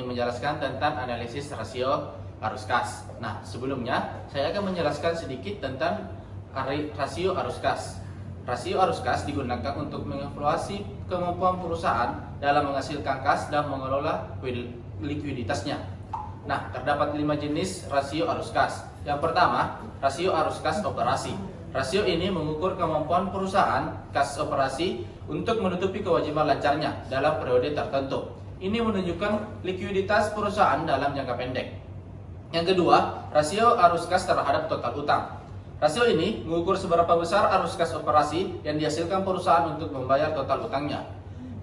ingin menjelaskan tentang analisis rasio arus kas. Nah, sebelumnya saya akan menjelaskan sedikit tentang rasio arus kas. Rasio arus kas digunakan untuk mengevaluasi kemampuan perusahaan dalam menghasilkan kas dan mengelola likuiditasnya. Nah, terdapat 5 jenis rasio arus kas. Yang pertama, rasio arus kas operasi. Rasio ini mengukur kemampuan perusahaan kas operasi untuk menutupi kewajiban lancarnya dalam periode tertentu. Ini menunjukkan likuiditas perusahaan dalam jangka pendek. Yang kedua, rasio arus kas terhadap total utang. Rasio ini mengukur seberapa besar arus kas operasi yang dihasilkan perusahaan untuk membayar total utangnya.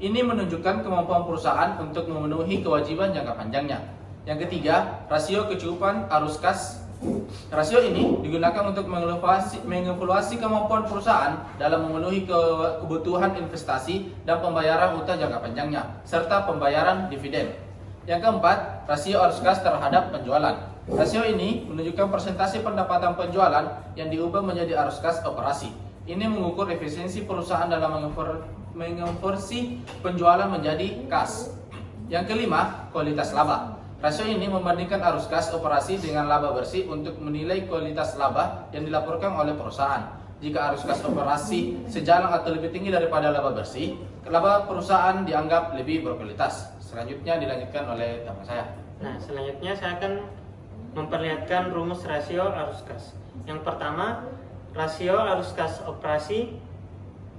Ini menunjukkan kemampuan perusahaan untuk memenuhi kewajiban jangka panjangnya. Yang ketiga, rasio kecukupan arus kas. Rasio ini digunakan untuk mengevaluasi kemampuan perusahaan dalam memenuhi kebutuhan investasi dan pembayaran utang jangka panjangnya, serta pembayaran dividen. Yang keempat, rasio arus kas terhadap penjualan. Rasio ini menunjukkan persentase pendapatan penjualan yang diubah menjadi arus kas operasi. Ini mengukur efisiensi perusahaan dalam mengonversi penjualan menjadi kas. Yang kelima, kualitas laba. Rasio ini membandingkan arus kas operasi dengan laba bersih untuk menilai kualitas laba yang dilaporkan oleh perusahaan. Jika arus kas operasi sejalan atau lebih tinggi daripada laba bersih, laba perusahaan dianggap lebih berkualitas. Selanjutnya dilanjutkan oleh teman saya. Nah, selanjutnya saya akan memperlihatkan rumus rasio arus kas. Yang pertama, rasio arus kas operasi.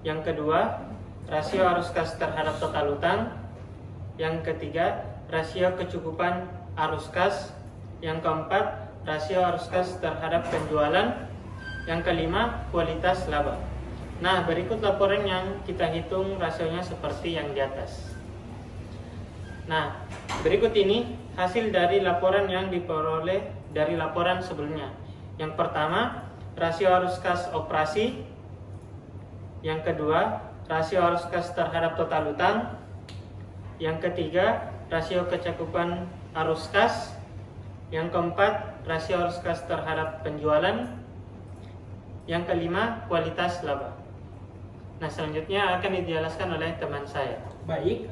Yang kedua, rasio arus kas terhadap total utang. Yang ketiga, rasio kecukupan arus kas. Yang keempat, rasio arus kas terhadap penjualan. Yang kelima, kualitas laba. Nah, berikut laporan yang kita hitung rasionya seperti yang di atas. Nah, berikut ini hasil dari laporan yang diperoleh dari laporan sebelumnya. Yang pertama, rasio arus kas operasi. Yang kedua, rasio arus kas terhadap total utang. Yang ketiga, rasio kecakupan arus kas. Yang keempat, rasio arus kas terhadap penjualan. Yang kelima, kualitas laba. Nah, selanjutnya akan dijelaskan oleh teman saya. Baik,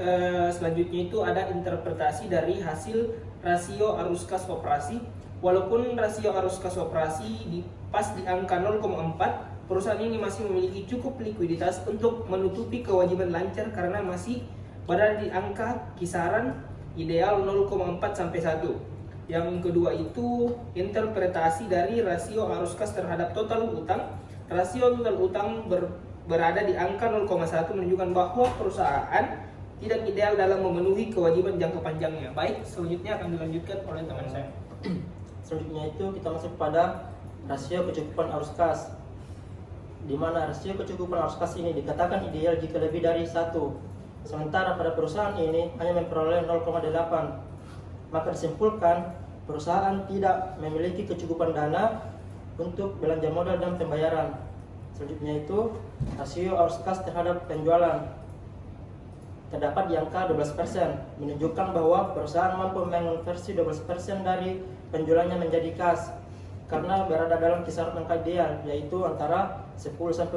selanjutnya itu ada interpretasi dari hasil rasio arus kas operasi. Walaupun rasio arus kas operasi pas di angka 0,4, perusahaan ini masih memiliki cukup likuiditas untuk menutupi kewajiban lancar karena masih berada di angka kisaran ideal 0,4 sampai 1. Yang kedua itu interpretasi dari rasio arus kas terhadap total utang. Rasio total utang berada di angka 0,1 menunjukkan bahwa perusahaan tidak ideal dalam memenuhi kewajiban jangka panjangnya. Baik, selanjutnya akan dilanjutkan oleh teman saya. Selanjutnya itu kita masuk pada rasio kecukupan arus kas, di mana rasio kecukupan arus kas ini dikatakan ideal jika lebih dari 1. Sementara pada perusahaan ini hanya memperoleh 0,8. Maka disimpulkan perusahaan tidak memiliki kecukupan dana untuk belanja modal dan pembayaran. Selanjutnya itu rasio arus kas terhadap penjualan terdapat di angka 12%, menunjukkan bahwa perusahaan mampu mengonversi 12% dari penjualannya menjadi kas karena berada dalam kisaran angka ideal, yaitu antara 10-20%.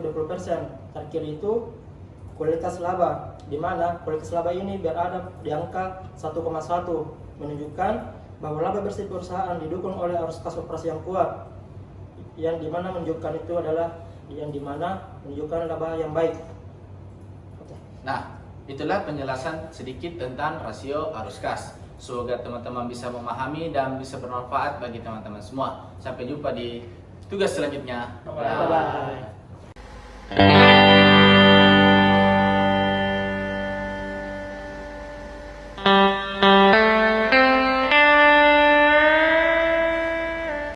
Terakhir itu kualitas laba, di mana kualitas laba ini berada di angka 1,1, menunjukkan bahwa laba bersih perusahaan didukung oleh arus kas operasi yang kuat, yang dimana menunjukkan itu adalah menunjukkan laba yang baik. Nah, itulah penjelasan sedikit tentang rasio arus kas. Semoga teman-teman bisa memahami dan bisa bermanfaat bagi teman-teman semua. Sampai jumpa di tugas selanjutnya. Bye-bye.